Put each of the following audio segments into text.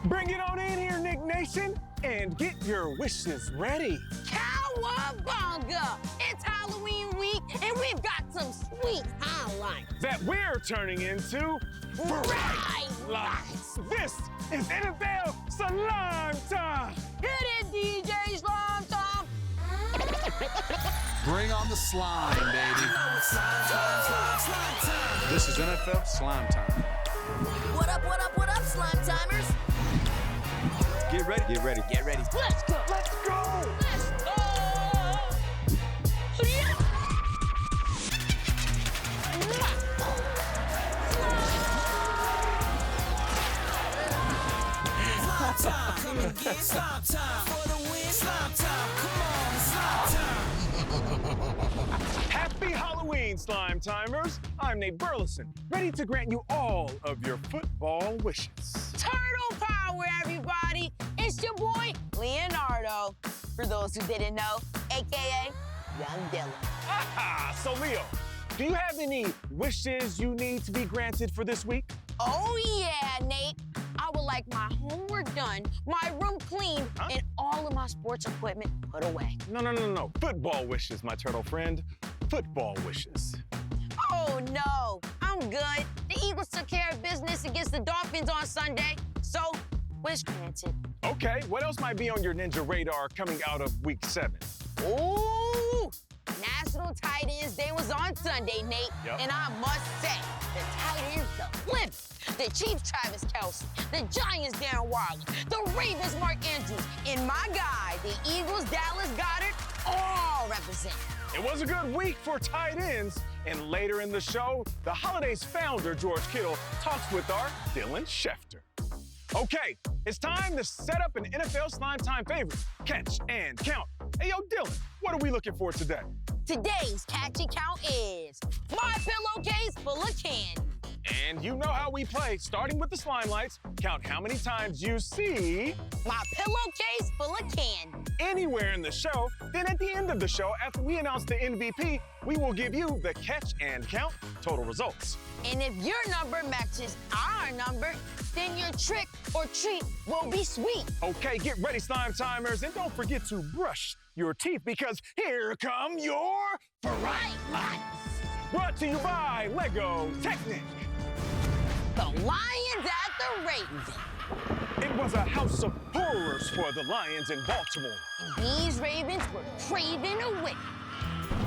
Bring it on in here, Nick Nation, and get your wishes ready. Cowabunga! It's Halloween week, and we've got some sweet highlights That we're turning into Bright lights. This is NFL Slime Time. Hit it, DJ Slime Time! Bring on the slime, baby. This is NFL Slime Time. What up, what up, what up, Slime Timers? Get ready, get ready, get ready. Let's go! Let's go! Let's go! Yeah. Slime time, come and get slime time. For the win, slime time, come on, slime time. Happy Halloween, Slime Timers. I'm Nate Burleson, ready to grant you all of your football wishes. Turtle power, everybody! It's your boy, Leonardo. For those who didn't know, AKA Young Dylan. Ah, so Leo, do you have any wishes you need to be granted for this week? Oh yeah, Nate. I would like my homework done, my room cleaned, and all of my sports equipment put away. No. Football wishes, my turtle friend. Football wishes. Oh no, I'm good. The Eagles took care of business against the Dolphins on Sunday, so wish granted. Okay, what else might be on your ninja radar coming out of week 7? Ooh, National Tight Ends Day was on Sunday, Nate. Yep. And I must say, the tight ends delivered. The Chiefs, Travis Kelce. The Giants, Darren Waller. The Ravens, Mark Andrews. And my guy, the Eagles, Dallas Goedert, all represent. It was a good week for tight ends. And later in the show, the Holidays founder, George Kittle, talks with our Dylan Schefter. Okay, it's time to set up an NFL Slime Time favorite. Catch and count. Hey, yo, Dylan, what are we looking for today? Today's catch and count is my pillowcase full of candy. And you know how we play, starting with the slime lights. Count how many times you see My pillowcase full of candy. anywhere in the show. Then at the end of the show, after we announce the MVP, we will give you the catch and count total results. And if your number matches our number, then your trick or treat will be sweet. Okay, get ready, Slime Timers, and don't forget to brush your teeth because here come your Bright lights. brought to you by Lego Technic. The Lions at the Ravens. It was a house of horrors for the Lions in Baltimore. And these Ravens were craving a win.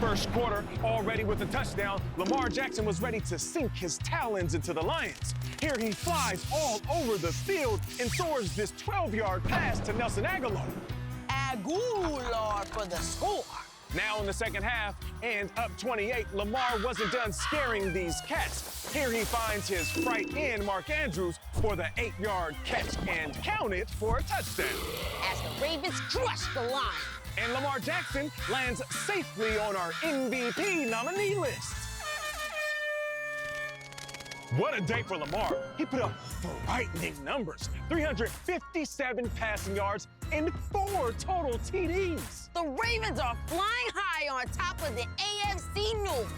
First quarter, already with a touchdown, Lamar Jackson was ready to sink his talons into the Lions. Here he flies all over the field and soars this 12-yard pass to Nelson Aguilar. Aguilar for the score. Now in the second half, and up 28, Lamar wasn't done scaring these cats. Here he finds his right end, Mark Andrews, for the 8-yard catch and count it for a touchdown. As the Ravens crush the Lions. And Lamar Jackson lands safely on our MVP nominee list. What a day for Lamar. He put up frightening numbers. 357 passing yards and 4 total TDs. The Ravens are flying high on top of the AFC North.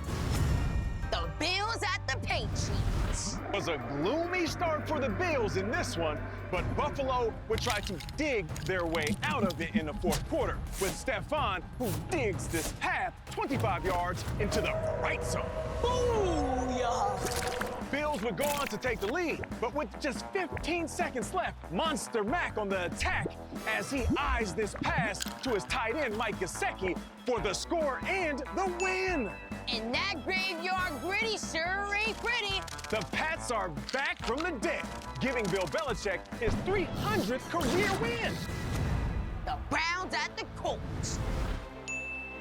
The Bills at the Patriots. It was a gloomy start for the Bills in this one, but Buffalo would try to dig their way out of it in the fourth quarter with Stephon, who digs this path 25 yards into the right zone. Booyah! Bills would go on to take the lead, but with just 15 seconds left, Monster Mac on the attack as he eyes this pass to his tight end, Mike Gesicki, for the score and the win. And that graveyard gritty sure ain't pretty. The Pats are back from the dead, giving Bill Belichick his 300th career win. The Browns at the Colts.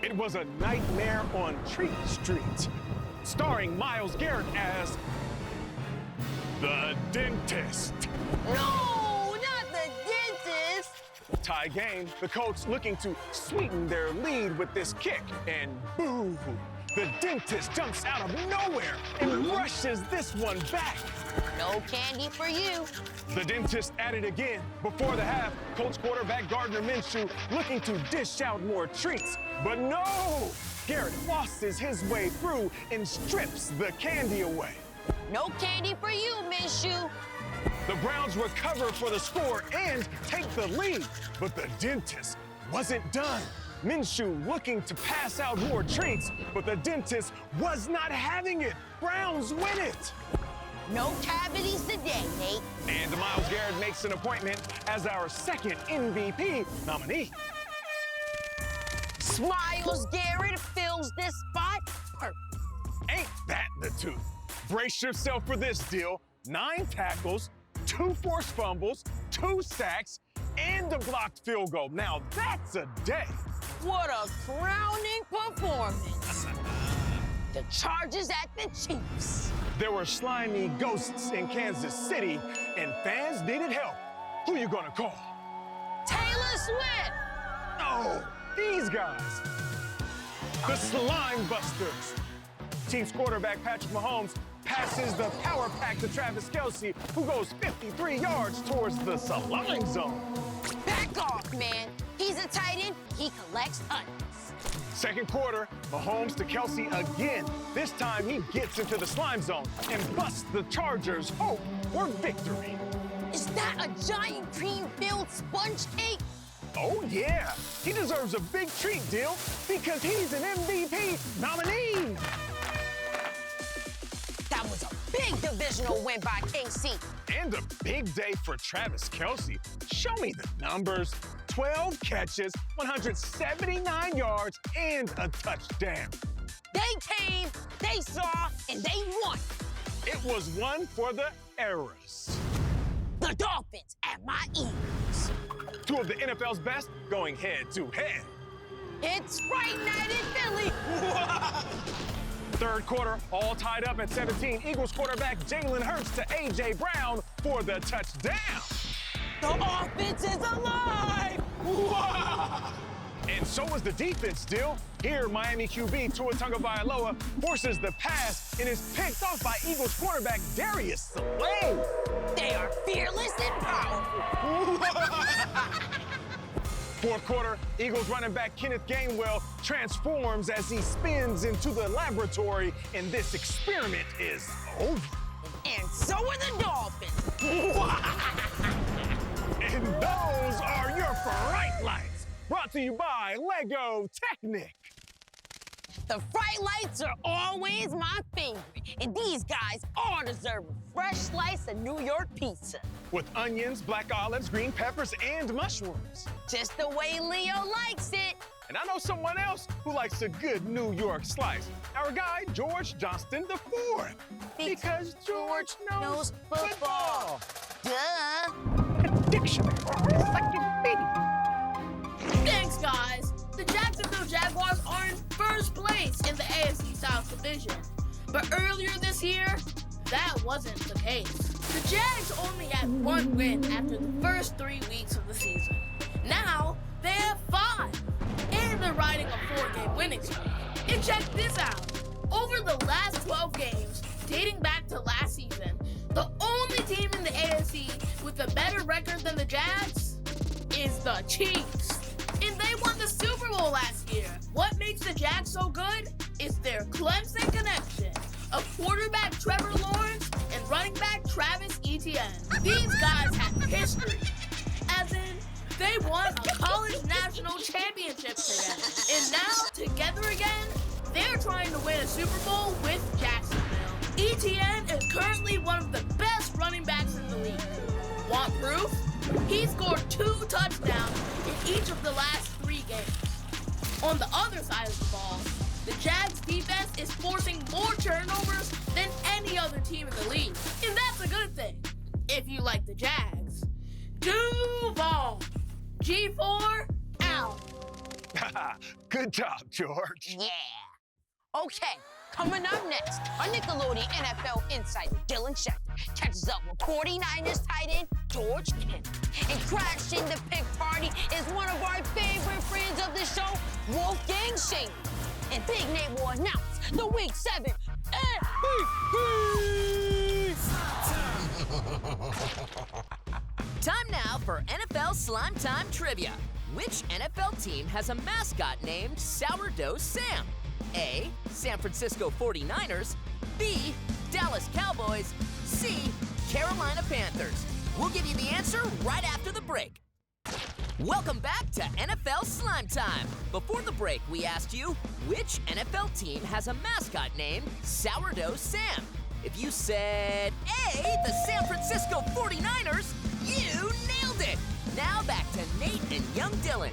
It was a nightmare on Treat Street, starring Myles Garrett as the dentist. No, not the dentist. Tie game, the Colts looking to sweeten their lead with this kick, and boom, the dentist jumps out of nowhere and rushes this one back. No candy for you. The dentist at it again. Before the half, Colts quarterback Gardner Minshew looking to dish out more treats, but no! Garrett flosses his way through and strips the candy away. No candy for you, Minshew. The Browns recover for the score and take the lead, but the dentist wasn't done. Minshew looking to pass out more treats, but the dentist was not having it. Browns win it. No cavities today, Nate. And Myles Garrett makes an appointment as our second MVP nominee. Smiles Garrett fills this spot perfect. Ain't that the truth? Brace yourself for this deal. 9 tackles, 2 forced fumbles, 2 sacks, and a blocked field goal. Now that's a day. What a crowning performance. The Chargers at the Chiefs. There were slimy ghosts in Kansas City, and fans needed help. Who you gonna call? Taylor Swift. Oh, these guys. The Slime Busters. Chiefs quarterback Patrick Mahomes passes the power pack to Travis Kelce, who goes 53 yards towards the slime zone. Back off, man. He's a tight end. He collects onions. Second quarter, Mahomes to Kelce again. This time he gets into the slime zone and busts the Chargers' hope for victory. Is that a giant cream-filled sponge cake? Oh yeah, he deserves a big treat deal because he's an MVP nominee. That was a big divisional win by KC. And a big day for Travis Kelce. Show me the numbers. 12 catches, 179 yards, and a touchdown. They came, they saw, and they won. It was one for the eras. The Dolphins at my ears. 2 of the NFL's best going head to head. It's Fright Night in Philly. Third quarter, all tied up at 17. Eagles quarterback Jalen Hurts to A.J. Brown for the touchdown. The offense is alive. And so was the defense still. Here, Miami QB Tua Tagovailoa forces the pass and is picked off by Eagles quarterback Darius Slay. They are fearless and powerful. Fourth quarter, Eagles running back Kenneth Gainwell transforms as he spins into the laboratory, and this experiment is over. And so are the Dolphins. And those are your Fright Lights, brought to you by Lego Technic. The Fright Lights are always my favorite, and these guys all deserve a fresh slice of New York pizza. With onions, black olives, green peppers, and mushrooms. Just the way Leo likes it. And I know someone else who likes a good New York slice. Our guy, George Johnston IV. Because George knows football. Duh. Dictionary. It's like your baby. Thanks, guys. The Jacksonville Jaguars are in first place in the AFC South Division. But earlier this year, that wasn't the case. The Jags only had 1 win after the first 3 weeks of the season. Now, they have 5, and they're riding a 4-game winning streak. And check this out. Over the last 12 games, dating back to last season, the only team in the AFC with a better record than the Jags is the Chiefs. And they won the Super Bowl last year. What makes the Jags so good is their Clemson connection of quarterback Trevor Lawrence and running back Travis Etienne. These guys have history, as in they won a college national championship together. And now, together again, they're trying to win a Super Bowl with Jacksonville. Etienne is currently one of the best running backs in the league. Want proof? He scored 2 touchdowns in each of the last 3 games. On the other side of the ball, the Jags defense is forcing more turnovers than any other team in the league. And that's a good thing, if you like the Jags. Duval, G4, out. Good job, George. Yeah. Okay, coming up next, our Nickelodeon NFL insider Dylan Schechter catches up with 49ers tight end George Kittle. And crashing the pick party is one of our favorite friends of the show, Wolfgang Shane. And Big Nate will announce the Week 7 MVP. Time now for NFL Slime Time Trivia. Which NFL team has a mascot named Sourdough Sam? A, San Francisco 49ers, B, Dallas Cowboys, C, Carolina Panthers? We'll give you the answer right after the break. Welcome back to NFL Slime Time. Before the break, we asked you, which NFL team has a mascot named Sourdough Sam? If you said A, the San Francisco 49ers, you nailed it. Now back to Nate and young Dylan.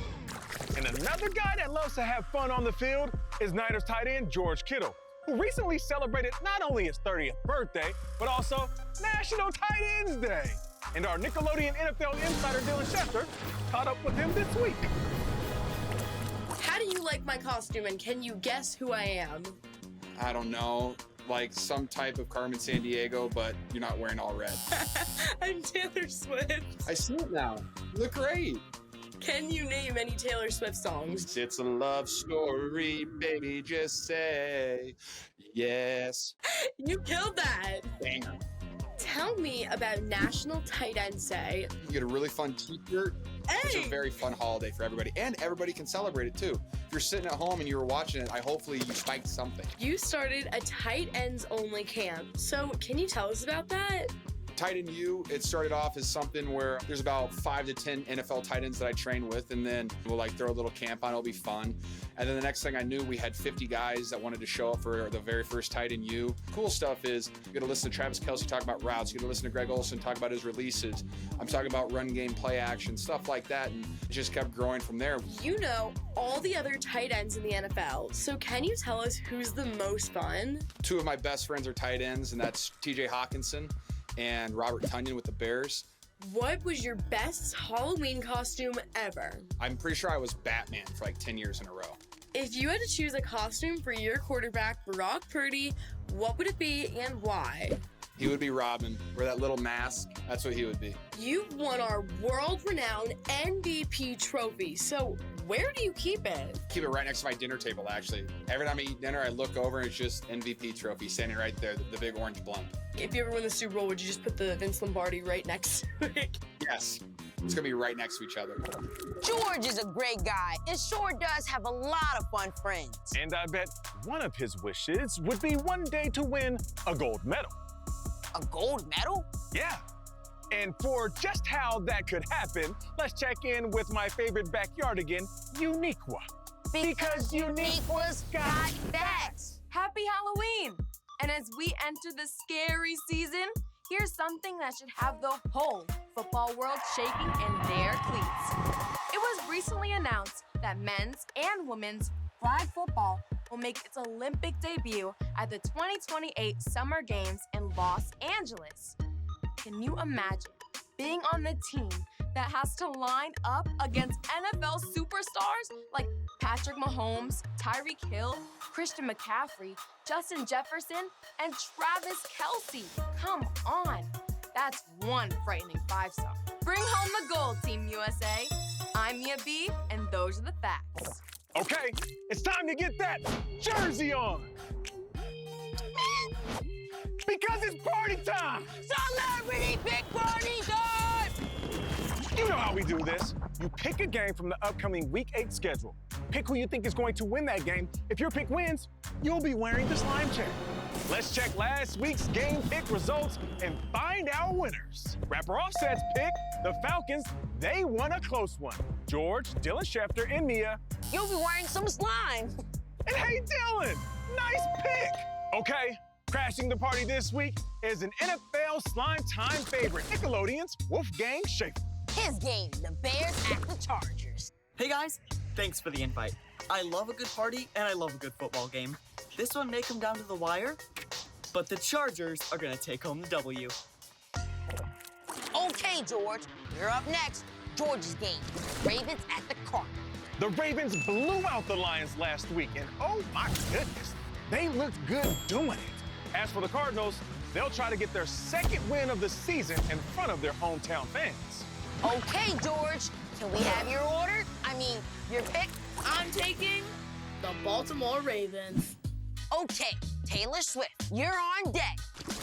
And another guy that loves to have fun on the field is Niners tight end George Kittle, who recently celebrated not only his 30th birthday, but also National Tight Ends Day. And our Nickelodeon NFL insider Dylan Schefter caught up with him this week. How do you like my costume, and can you guess who I am? I don't know, like some type of Carmen Sandiego, but you're not wearing all red. I'm Taylor Swift. I see it now. You look great. Can you name any Taylor Swift songs? It's a love story, baby, just say yes. You killed that. Banger. Tell me about National Tight Ends Day. You get a really fun t-shirt. It's a very fun holiday for everybody, and everybody can celebrate it too. If you're sitting at home and you were watching it, hopefully you spiked something. You started a tight ends only camp, so can you tell us about that? Tight End U, it started off as something where there's about 5 to 10 NFL tight ends that I train with, and then we'll like throw a little camp on, it'll be fun. And then the next thing I knew, we had 50 guys that wanted to show up for the very first Tight End U. Cool stuff is you get to listen to Travis Kelce talk about routes, you get to listen to Greg Olsen talk about his releases. I'm talking about run game, play action, stuff like that, and it just kept growing from there. You know all the other tight ends in the NFL, so can you tell us who's the most fun? 2 of my best friends are tight ends, and that's TJ Hawkinson and Robert Tonyan with the Bears. What was your best Halloween costume ever? I'm pretty sure I was Batman for like 10 years in a row. If you had to choose a costume for your quarterback, Brock Purdy, what would it be and why? He would be Robin. Wear that little mask. That's what he would be. You've won our world-renowned MVP trophy, so where do you keep it? Keep it right next to my dinner table, actually. Every time I eat dinner, I look over and it's just MVP trophy standing right there, the big orange blimp. If you ever win the Super Bowl, would you just put the Vince Lombardi right next to it? Yes. It's going to be right next to each other. George is a great guy and sure does have a lot of fun friends. And I bet one of his wishes would be one day to win a gold medal. A gold medal? Yeah. And for just how that could happen, let's check in with my favorite backyardigan, Uniqua. Because Uniqua's got facts. Happy Halloween! And as we enter the scary season, here's something that should have the whole football world shaking in their cleats. It was recently announced that men's and women's flag football will make its Olympic debut at the 2028 Summer Games in Los Angeles. Can you imagine being on the team that has to line up against NFL superstars like Patrick Mahomes, Tyreek Hill, Christian McCaffrey, Justin Jefferson, and Travis Kelce? Come on. That's one frightening 5-star. Bring home the gold, Team USA. I'm Mia B, and those are the facts. Okay, it's time to get that jersey on. Because it's party time! Celebrity Big Party time! You know how we do this. You pick a game from the upcoming Week 8 schedule. Pick who you think is going to win that game. If your pick wins, you'll be wearing the slime chain. Let's check last week's game pick results and find our winners. Rapper Offset's pick, the Falcons, they won a close one. George, Dylan Schefter, and Mia. You'll be wearing some slime. And hey, Dylan, nice pick. Okay, crashing the party this week is an NFL Slime Time favorite, Nickelodeon's Wolfgang Schaefer. His game, the Bears at the Chargers. Hey guys, thanks for the invite. I love a good party and I love a good football game. This one may come down to the wire, but the Chargers are gonna take home the W. Okay, George, you're up next. George's game, Ravens at the Cardinals. The Ravens blew out the Lions last week, and oh my goodness, they looked good doing it. As for the Cardinals, they'll try to get their second win of the season in front of their hometown fans. Okay, George, can we have your order? I mean, your pick? I'm taking the Baltimore Ravens. Okay, Taylor Swift, you're on deck.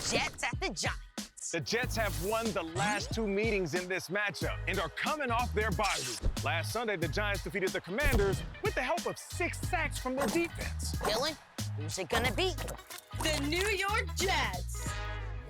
Jets at the Giants. The Jets have won the last 2 meetings in this matchup and are coming off their bye week. Last Sunday, the Giants defeated the Commanders with the help of 6 sacks from their defense. Dylan, who's it gonna be? The New York Jets.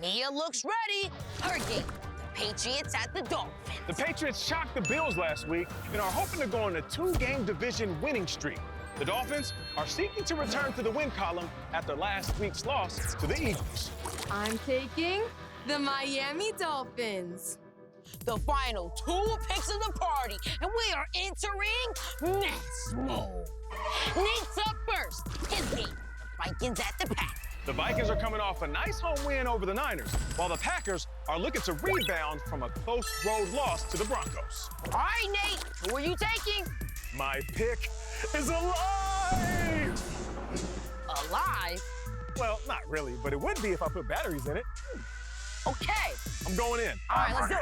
Mia looks ready. Her game, the Patriots at the Dolphins. The Patriots shocked the Bills last week and are hoping to go on a 2-game division winning streak. The Dolphins are seeking to return to the win column after last week's loss to the Eagles. I'm taking the Miami Dolphins. The final 2 picks of the party, and we are entering mess mode. Nate's up first. His game, the Vikings at the Packers. The Vikings are coming off a nice home win over the Niners, while the Packers are looking to rebound from a close road loss to the Broncos. All right, Nate, who are you taking? My pick is alive! Alive? Well, not really, but it would be if I put batteries in it. Okay. I'm going in. All right, let's do it.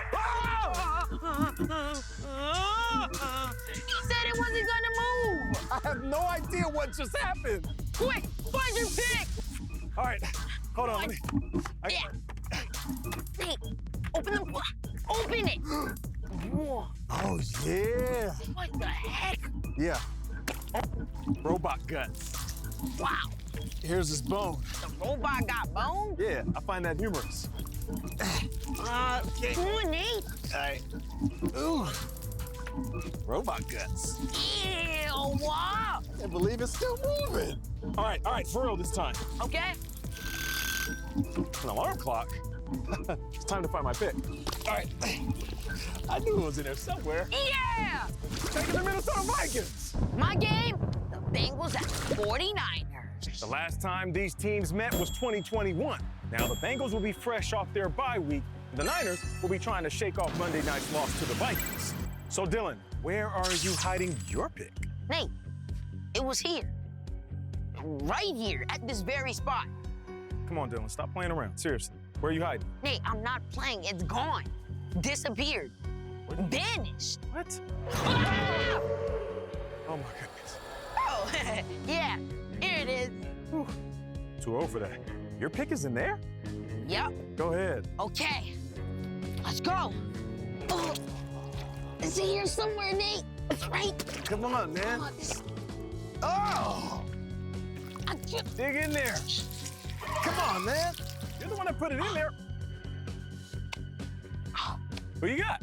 He said it wasn't gonna move. I have no idea what just happened. Quick, find your pick. All right, hold on. Yeah. Nate, open the open it. Whoa. Oh, yeah. What the heck? Yeah. Robot guts. Wow. Here's his bone. The robot got bone? Yeah, I find that humorous. Okay. Come on, Nate. All right. Ooh. Robot guts. Ew, wow. I can't believe it's still moving. All right, for real this time. Okay. An alarm clock. It's time to find my pick. All right. I knew it was in there somewhere. Yeah. Taking the Minnesota Vikings. My game, the Bengals at the 49ers. The last time these teams met was 2021. Now the Bengals will be fresh off their bye week. The Niners will be trying to shake off Monday night's loss to the Vikings. So Dylan, where are you hiding your pick? Nate, it was here. Right here, at this very spot. Come on, Dylan, stop playing around. Seriously, where are you hiding? Nate, I'm not playing. It's gone. Disappeared. Vanished. What? Ah! Oh my goodness. Oh, yeah, here it is. Whew. Too old for that. Your pick is in there? Yep. Go ahead. Okay, let's go. Oh, is it here somewhere, Nate? It's right. Come on, man. Oh, this... Oh! I can't... Dig in there. Come on, man. You're the one that put it in there. Who you got?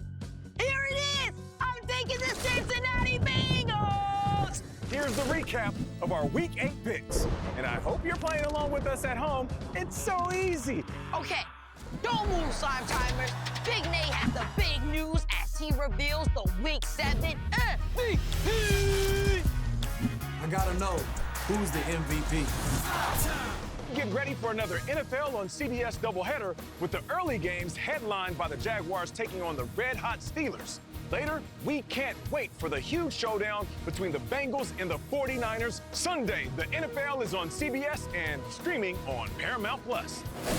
Here it is! I'm taking the Cincinnati Bengals! Here's the recap of our Week 8 picks. And I hope you're playing along with us at home. It's so easy. Okay, don't move, Slime Timers. Big Nate has the big news as he reveals the Week 7 MVP. I gotta know, who's the MVP? Get ready for another NFL on CBS doubleheader with the early games headlined by the Jaguars taking on the red-hot Steelers. Later, we can't wait for the huge showdown between the Bengals and the 49ers. Sunday, the NFL is on CBS and streaming on Paramount+.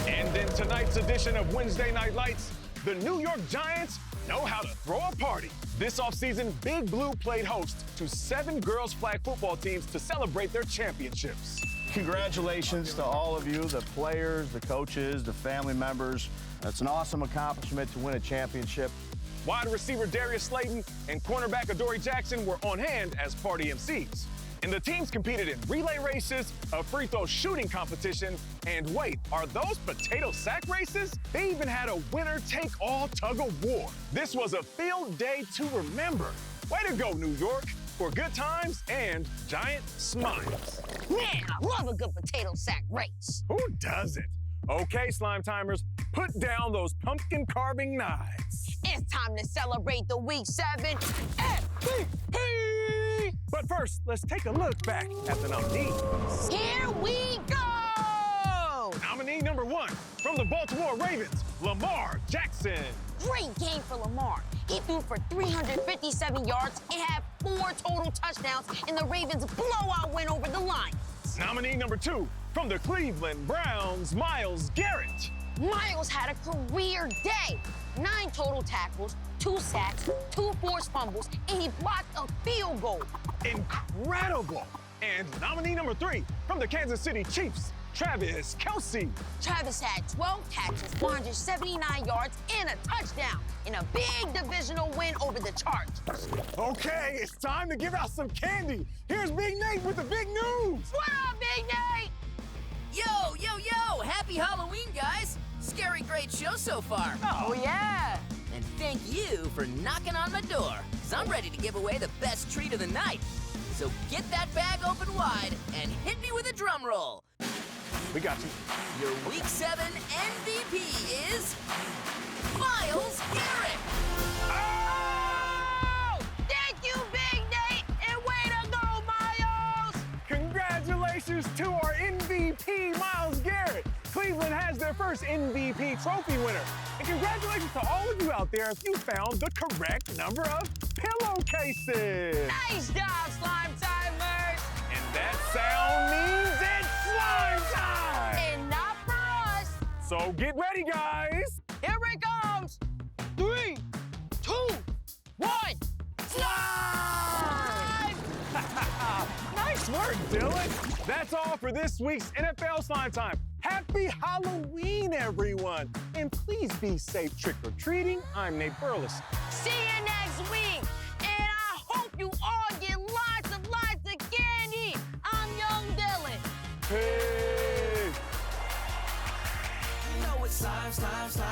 And in tonight's edition of Wednesday Night Lights, the New York Giants know how to throw a party. This offseason, Big Blue played host to 7 girls flag football teams to celebrate their championships. Congratulations to all of you, the players, the coaches, the family members. It's an awesome accomplishment to win a championship. Wide receiver Darius Slayton and cornerback Adoree Jackson were on hand as party MCs. And the teams competed in relay races, a free throw shooting competition, and wait, are those potato sack races? They even had a winner-take-all tug-of-war. This was a field day to remember. Way to go, New York, for good times and giant smiles. Man, I love a good potato sack race. Who doesn't? Okay, Slime Timers, put down those pumpkin carving knives. It's time to celebrate the Week 7 MVP. But first, let's take a look back at the nominees. Here we go! Nominee number 1, from the Baltimore Ravens, Lamar Jackson. Great game for Lamar. He threw for 357 yards and had 4 total touchdowns in the Ravens' blowout win over the Lions. Nominee number 2, from the Cleveland Browns, Myles Garrett. Myles had a career day. 9 total tackles, 2 sacks, 2 forced fumbles, and he blocked a field goal. Incredible! And nominee number 3, from the Kansas City Chiefs, Travis Kelce. Travis had 12 catches, 479 yards, and a touchdown in a big divisional win over the Chargers. Okay, it's time to give out some candy. Here's Big Nate with the big news. What up, Big Nate? Yo! Happy Halloween, guys! scary great show so far. Oh, yeah. And thank you for knocking on my door, because I'm ready to give away the best treat of the night. So get that bag open wide and hit me with a drum roll. We got you. Your Week 7 MVP is Myles Garrett. Oh! Thank you, Big Nate, and way to go, Miles! Congratulations to our MVP, Myles Garrett. Cleveland has their first MVP trophy winner. And congratulations to all of you out there if you found the correct number of pillowcases. Nice job, Slime Timers! And that sound means it's slime time! And not for us. So get ready, guys. Here it comes. 3, 2, 1. Slime! Nice work, Dylan. That's all for this week's NFL Slime Time. Happy Halloween, everyone. And please be safe trick-or-treating. I'm Nate Burleson. See you next week. And I hope you all get lots of candy. I'm Young Dylan. Peace. You know it's slime, slime, slime.